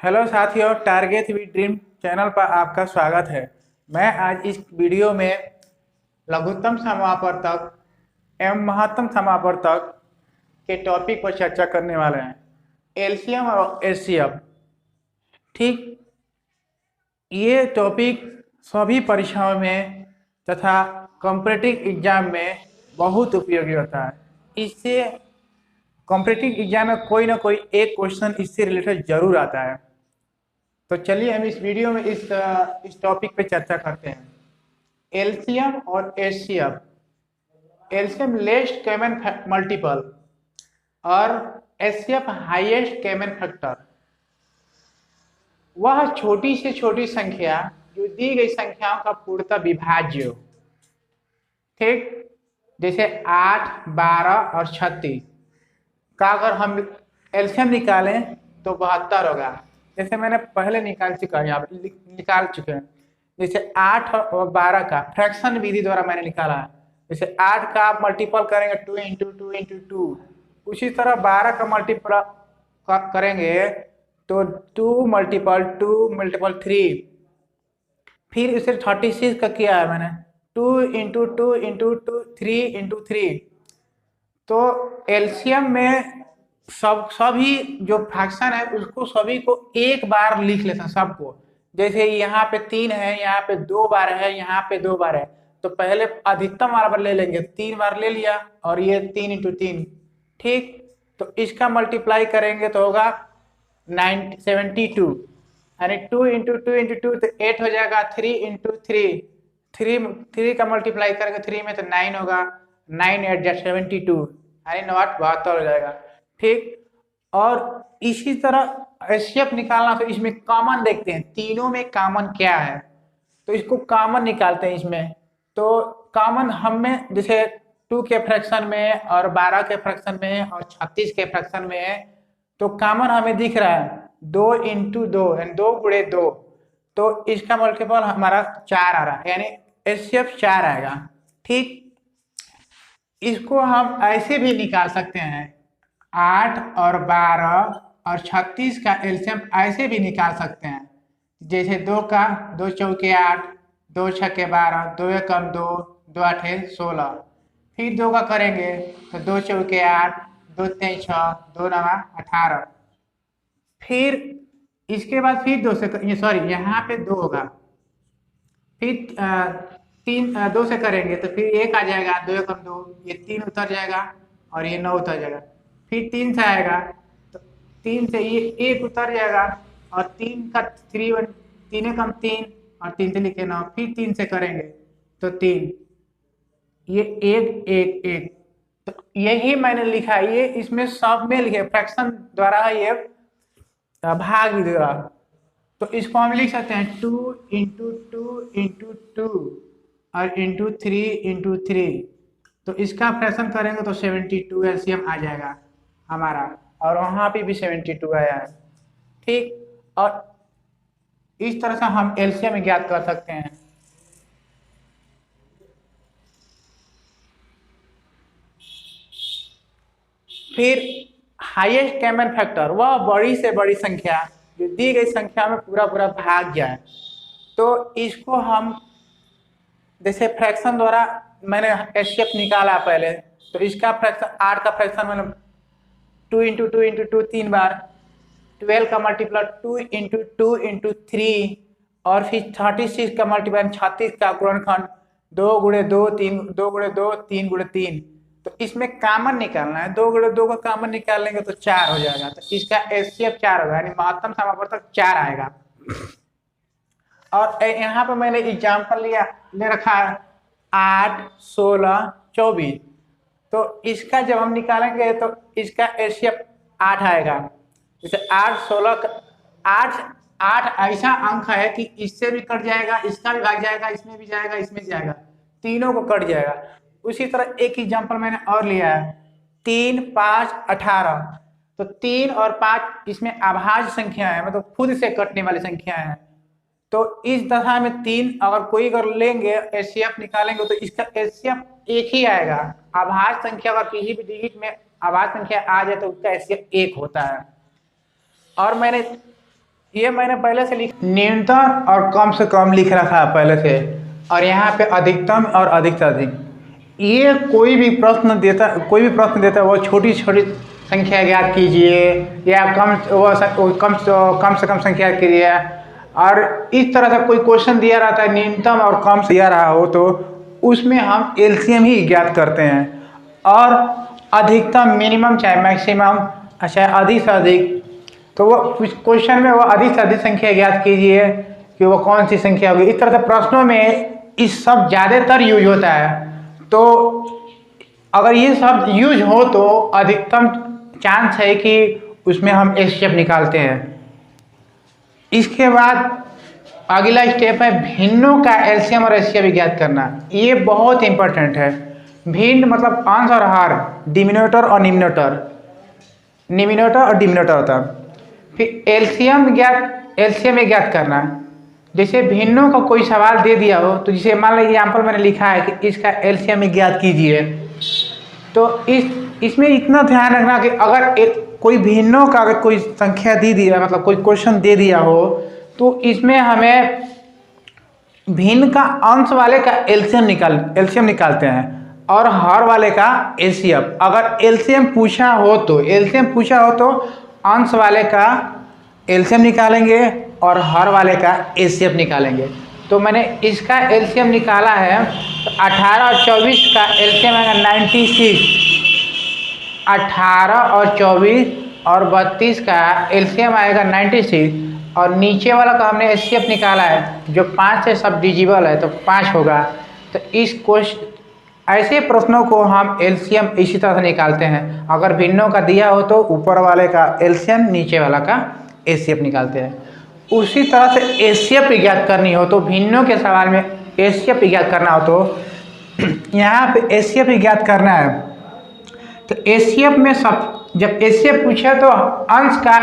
Hello साथियों, target with dream channel पर आपका स्वागत है। मैं आज इस वीडियो में लघुत्तम समापवर्तक एवं महत्तम समापवर्तक के टॉपिक पर चर्चा करने वाले हैं। एलसीएम और एचसीएफ। ठीक, ये टॉपिक सभी परीक्षाओं में तथा कॉम्पिटिटिव एग्जाम में बहुत उपयोगी होता है। इससे कॉम्पिटिटिव एग्जाम में कोई ना कोई एक क्वेश्चन इससे रिलेटेड जरूर आता है। तो चलिए हम इस वीडियो में इस टॉपिक पे चर्चा करते हैं। एलसीएम और एचसीएफ। एलसीएम लेस्ट कॉमन मल्टीपल और एचसीएफ हाईएस्ट कॉमन फैक्टर। वह छोटी से छोटी संख्या जो दी गई संख्याओं का पूर्णतः विभाज्य हो। ठीक, जैसे 8, 12 और 36 का अगर हम एलसीएम निकालें तो 72 होगा। जैसे मैंने पहले निकाल चुका है, यहाँ पे निकाल चुके हैं। जैसे 8 और 12 का फ्रैक्शन विधि द्वारा मैंने निकाला है। जैसे 8 का आप मल्टीपल करेंगे 2 इंटू 2 इंटू 2, उसी तरह 12 का मल्टीपल करेंगे तो 2 मल्टीपल 2 मल्टीपल 3। फिर इसे 36 का किया है मैंने, 2 इंटू 2 इंटू 2 3 इंटू 3। तो एलसीएम में सभी जो फ्रैक्शन है उसको सभी को एक बार लिख लेते हैं सबको। जैसे यहाँ पे 3 है, यहाँ पे 2 बार है, यहाँ पे 2 बार है, तो पहले अधिकतम वाला बार ले लेंगे। 3 बार ले लिया और ये 3 इंटू 3। ठीक, तो इसका मल्टीप्लाई करेंगे तो होगा 72, यानी 2 इंटू 2 इंटू 2 तो 8 हो जाएगा। 3 इंटू 3 का मल्टीप्लाई करेंगे 3 में तो 9 होगा। 9 8 जा 72, यानी 72 हो जाएगा। ठीक, और इसी तरह एचसीएफ निकालना तो इसमें कॉमन देखते हैं, तीनों में कॉमन क्या है, तो इसको कॉमन निकालते हैं इसमें। तो कॉमन हमें जैसे 2 के फ्रैक्शन में और 12 के फ्रैक्शन में और 36 के फ्रैक्शन में है, तो कॉमन हमें दिख रहा है 2 इंटू 2 यानी 2 गुणे 2, तो इसका मल्टीपल हमारा 4 आ रहा है, यानी एचसीएफ 4 आएगा। ठीक, इसको हम ऐसे भी निकाल सकते हैं, 8 और 12 और 36 का एलसीएम ऐसे भी निकाल सकते हैं। जैसे 2 का 2 चौके 8, 2 छक्के 12, 2 एकम 2, 2 आठे 16। फिर 2 का करेंगे तो 2 चौके 8, 2 तेईं 6, 2 नवा 18। फिर इसके बाद फिर 2 से सॉरी यहाँ पे 2 होगा। फिर 2 से करेंगे तो फिर 1 आ जाएगा, 2 एकम 2, ये 3 उतर जाएगा और ये 9 उतर जाएगा। फिर 3 से आएगा तो 3 से ये 1 उतर जाएगा और 3 का 3 3 एकम 3 और 3 से लिखे 9। फिर 3 से करेंगे तो 3, ये 1 1 1। तो यही मैंने लिखा, ये इसमें सब में लिखे फ्रैक्शन द्वारा, ये भाग विधि द्वारा। तो इसको हम लिख सकते हैं 2 इंटू 2 इंटू 2 और इंटू 3 इंटू 3। तो इसका फ्रैक्शन करेंगे तो 72 एलसीएम आ जाएगा हमारा, और वहां पे भी 72 आया है। ठीक, और इस तरह से हम एलसीएम ज्ञात कर सकते हैं। फिर हाईएस्ट कॉमन फैक्टर, वह बड़ी से बड़ी संख्या जो दी गई संख्या में पूरा पूरा भाग जाए। तो इसको हम जैसे फ्रैक्शन द्वारा मैंने एचसीएफ निकाला पहले, तो इसका फ्रैक्शन 8 का फ्रैक्शन मैंने 2 इंटू 2 इंटू 2 3 बार, 12 का मल्टीप्लाई 2 इंटू 2 इंटू 3, और फिर 36 का मल्टीप्लाई 36 का गुणनखंड 2 गुणे 2 3, 2 गुणे 2 3 गुणे 3। तो इसमें कॉमन निकालना है, 2 गुणे 2 का कॉमन निकाल लेंगे तो 4 हो जाएगा। तो इसका एचसीएफ 4 होगा, यानी महत्तम समापवर्तक 4 आएगा। और यहाँ पे मैंने एग्जाम्पल ले रखा है 8 16 24। तो इसका जब हम निकालेंगे तो इसका एचसीएफ 8 आएगा। जैसे 8 16 8 ऐसा अंक है कि इससे भी कट जाएगा, इसका भी भाग जाएगा, इसमें भी जाएगा, इसमें जाएगा, तीनों को कट जाएगा। उसी तरह एक एग्जाम्पल मैंने और लिया है 3 5 18। तो 3 और 5 इसमें अभाज्य संख्या है, मतलब खुद से कटने वाली संख्या है। तो इस दशा में 3 अगर कोई अगर लेंगे एचसीएफ निकालेंगे तो इसका एचसीएफ 1 ही आएगा। अभाज्य संख्या अगर किसी भी डिजिट में अभाज्य संख्या आ जाए तो उसका एचसीएफ 1 होता है। और मैंने ये मैंने पहले से न्यूनतम और कम से कम लिख रखा है पहले से, और यहाँ पे अधिकतम और अधिक से अधिक। ये कोई भी प्रश्न देता है वो छोटी छोटी संख्या ज्ञात कीजिए या कम से कम संख्या कीजिए, और इस तरह से कोई क्वेश्चन दिया रहता है न्यूनतम और कम दिया रहा हो तो उसमें हम एलसीएम ही ज्ञात करते हैं, और अधिकतम मिनिमम चाहे मैक्सिमम चाहे अधिक से अधिक, तो वो क्वेश्चन में वो अधिक से अधिक संख्या ज्ञात कीजिए कि वो कौन सी संख्या होगी। इस तरह से प्रश्नों में इस सब ज़्यादातर यूज होता है। तो अगर ये सब यूज हो तो अधिकतम चांस है कि उसमें हम एचसीएफ निकालते हैं। इसके बाद अगला स्टेप है भिन्नों का एलसीएम और एचसीएफ ज्ञात करना। ये बहुत इंपॉर्टेंट है। भिन्न मतलब अंश और हर, डिनोमिनेटर और डिनोमिनेटर होता है। फिर एलसीएम ज्ञात करना, जैसे भिन्नों का कोई सवाल दे दिया हो तो जैसे मान लीजिए एग्जाम्पल मैंने लिखा है कि इसका एलसीएम ज्ञात कीजिए, तो इसमें इतना ध्यान रखना कि अगर कोई भिन्नों का अगर कोई संख्या दे दिया, मतलब कोई क्वेश्चन दे दिया हो, तो इसमें हमें भिन्न का अंश वाले का एलसीएम निकालते हैं और हर वाले का एचसीएफ। अगर एलसीएम पूछा हो तो अंश वाले का एलसीएम निकालेंगे और हर वाले का एचसीएफ निकालेंगे। तो मैंने इसका एलसीएम निकाला है, तो 18 और 24 का एलसीएम आएगा 96, 18 और 24 और 32 का एलसीएम आएगा 96, और नीचे वाला का हमने एचसीएफ निकाला है जो 5 से सब डिजिबल है तो 5 होगा। तो इस क्वेश्चन ऐसे प्रश्नों को हम एलसीएम इसी तरह से निकालते हैं। अगर भिन्नों का दिया हो तो ऊपर वाले का एलसीएम, नीचे वाला का एचसीएफ निकालते हैं। उसी तरह से एचसीएफ ज्ञात करनी हो तो भिन्नों के सवाल में एचसीएफ ज्ञात करना हो तो यहाँ पे एचसीएफ ज्ञात करना है। तो एचसीएफ में जब एचसीएफ पूछे तो अंश का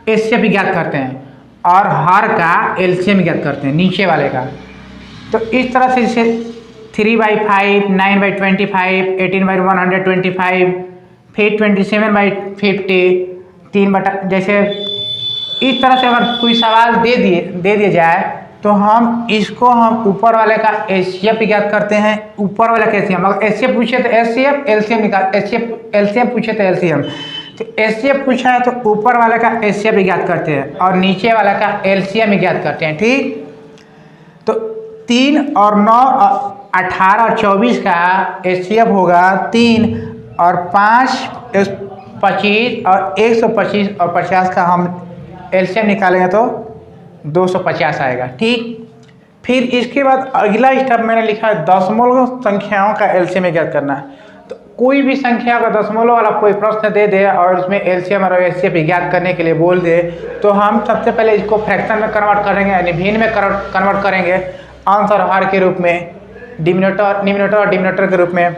एचसीएफ ज्ञात करते हैं और हर का एलसीएम ज्ञात करते हैं नीचे वाले का। तो इस तरह से जैसे 3/5, 9/25, 18/125, फिर 27/50, 3 जैसे इस तरह से अगर कोई सवाल दे दिए जाए तो हम इसको ऊपर वाले का एचसीएफ ज्ञात करते हैं। ऊपर वाले का एचसीएफ, अगर एचसीएफ पूछे तो एचसीएफ, एलसीएम निकाल एलसीएम पूछे तो एलसीएम। तो एचसीएफ पूछा है तो ऊपर वाले का एचसीएफ ज्ञात करते हैं और नीचे वाला का एलसीएम ज्ञात करते हैं। ठीक, तो 3 और 9 और 18 और 24 का एचसीएफ होगा 3 और 5, 25 और 125 और 50 का हम एलसीएम निकालेंगे तो 250 आएगा। ठीक, फिर इसके बाद अगला स्टेप मैंने लिखा है दशमलव संख्याओं का एलसीएम ज्ञात करना है। तो कोई भी संख्या का दशमलव वाला कोई प्रश्न दे दे और उसमें एलसीएम और एचसीएफ ज्ञात करने के लिए बोल दे तो हम सबसे पहले इसको फ्रैक्शन में कन्वर्ट करेंगे, यानी भिन्न में कन्वर्ट करेंगे, अंश और हर के रूप में, डिनोमिनेटर और डिनोमिनेटर के रूप में।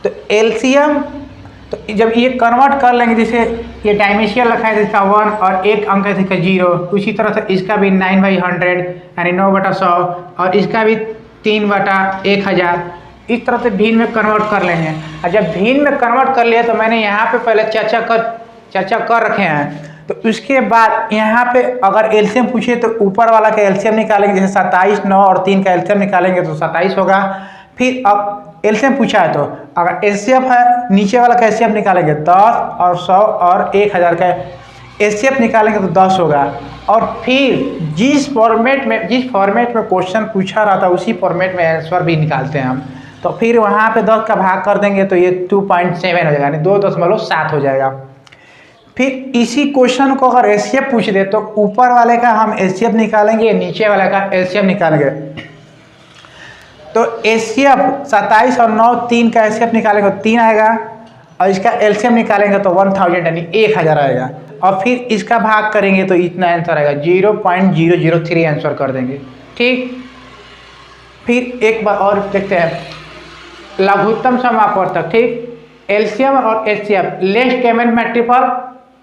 तो एलसीएम, तो जब ये कन्वर्ट कर लेंगे, जैसे ये डायमेंशियल रखा है जिसका 1 और एक अंक है जिसका 0, उसी तरह से इसका भी 9/100 यानी 9/100 और इसका भी 3/1000, इस तरह से भिन्न में कन्वर्ट कर लेंगे। और जब भिन्न में कन्वर्ट कर लिया तो मैंने यहाँ पे पहले चर्चा कर रखे हैं। तो उसके बाद यहाँ पे अगर एलसीएम पूछे तो ऊपर वाला का एलसीएम निकालेंगे, जैसे 27, 9 और 3 का एलसीएम निकालेंगे तो 27 होगा। फिर अब एलसीएम पूछा है तो अगर एचसीएफ है नीचे वाला का एचसीएफ निकालेंगे 10 और 100 और 1000 का एचसीएफ निकालेंगे तो 10 होगा। और फिर जिस फॉर्मेट में क्वेश्चन पूछा रहा था उसी फॉर्मेट में आंसर भी निकालते हैं हम। तो फिर वहाँ पे 10 का भाग कर देंगे तो ये 2.7 हो जाएगा, यानी 2.7 हो जाएगा। फिर इसी क्वेश्चन को अगर एचसीएफ पूछ दे तो ऊपर वाले का हम एचसीएफ निकालेंगे, नीचे वाले का एचसीएफ निकालेंगे। तो एचसीएफ 27 और 9, 3 का एचसीएफ निकालेंगे तो 3 आएगा और इसका एलसीएम निकालेंगे तो 1000 यानी 1000 आएगा। और फिर इसका भाग करेंगे तो इतना आंसर आएगा, 0.003 आंसर कर देंगे। ठीक, फिर एक बार और देखते हैं लघुत्तम समापवर्तक। ठीक, एलसीएम और एचसीएफ लेस्ट कॉमन मल्टीपल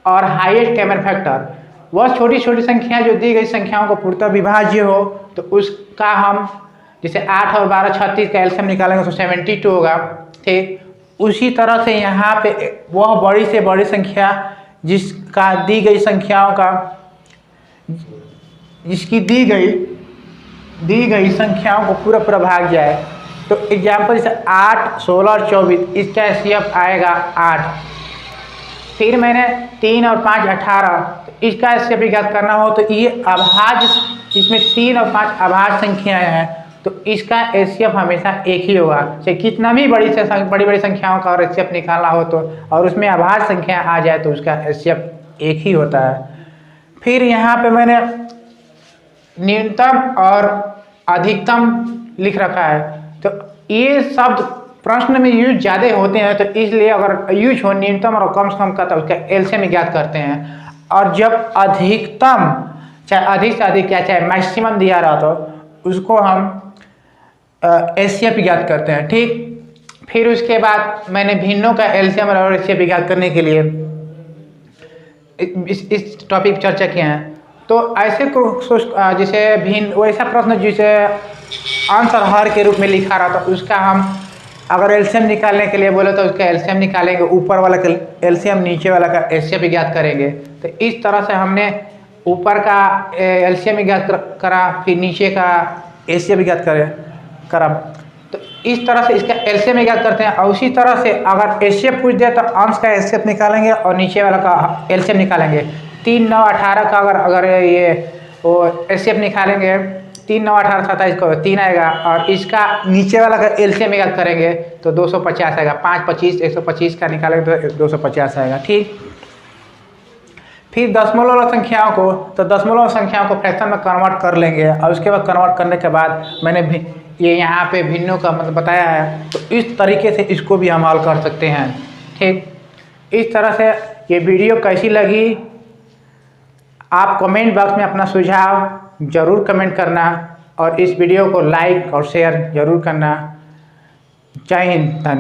और हाईएस्ट कॉमन फैक्टर, वह छोटी छोटी संख्या जो दी गई संख्याओं को पूर्णतः विभाज्य हो तो उसका हम जैसे 8 और 12 36 का एलसीएम निकालेंगे तो 72 होगा। ठीक, उसी तरह से यहाँ पे वह बड़ी से बड़ी संख्या जिसका दी गई संख्याओं का इसकी दी गई संख्याओं को पूरा भाग जाए, तो एग्जाम्पल जैसे 8, 16 और 24, इसका एचसीएफ आएगा 8। फिर मैंने 3 और 5 18, तो इसका एचसीएफ ज्ञात करना हो तो ये अभाज्य, इसमें 3 और 5 अभाज्य संख्याएं हैं, तो इसका एचसीएफ हमेशा एक ही होगा। चाहे कितना भी बड़ी संख्याओं का और एचसीएफ निकालना हो तो, और उसमें अभाज्य संख्या आ जाए तो उसका एचसीएफ एक ही होता है। फिर यहाँ पे मैंने न्यूनतम और अधिकतम लिख रखा है, तो ये शब्द प्रश्न में यूज ज़्यादा होते हैं, तो इसलिए अगर यूज हो न्यूनतम और कम से कम का तो उसका एलसीएम ज्ञात करते हैं। और जब अधिकतम, चाहे अधिक से अधिक या चाहे मैक्सिमम दिया रहा तो उसको हम एचसीएफ ज्ञात करते हैं। ठीक, फिर उसके बाद मैंने भिन्नों का एलसीएम और एचसीएफ ज्ञात करने के लिए इस टॉपिक चर्चा किए हैं। तो ऐसे जैसे भिन्न वैसा प्रश्न जिसे आंसर हर के रूप में लिखा रहा था, उसका हम अगर एलसीएम निकालने के लिए बोले तो उसका एलसीएम निकालेंगे, ऊपर वाला का एलसीएम, नीचे वाला का एचसीएफ ज्ञात करेंगे। तो इस तरह से हमने ऊपर का एलसीएम ज्ञात करा, फिर नीचे का एचसीएफ ज्ञात करा। तो इस तरह से इसका एलसीएम ज्ञात करते हैं। और उसी तरह से अगर एचसीएफ पूछ दे तो अंश का एचसीएफ निकालेंगे और नीचे वाला का एलसीएम निकालेंगे। 3, 9, 18 का अगर ये वो एचसीएफ निकालेंगे, 3, 9, 18, 27 को 3 आएगा, और इसका नीचे वाला का एलसीएम ज्ञात करेंगे तो 250 आएगा। 5, 25, 125 का निकालेंगे तो 250 आएगा। ठीक, फिर दशमलव संख्याओं को, तो दशमलव संख्याओं को फ्रैक्शन में कन्वर्ट कर लेंगे, और उसके बाद कन्वर्ट करने के बाद मैंने भी ये यहाँ पे भिन्नों का मतलब बताया है, तो इस तरीके से इसको भी हम हल कर सकते हैं। ठीक, इस तरह से ये वीडियो कैसी लगी आप कमेंट बॉक्स में अपना सुझाव ज़रूर कमेंट करना, और इस वीडियो को लाइक और शेयर ज़रूर करना। जय हिंद, धन्यवाद।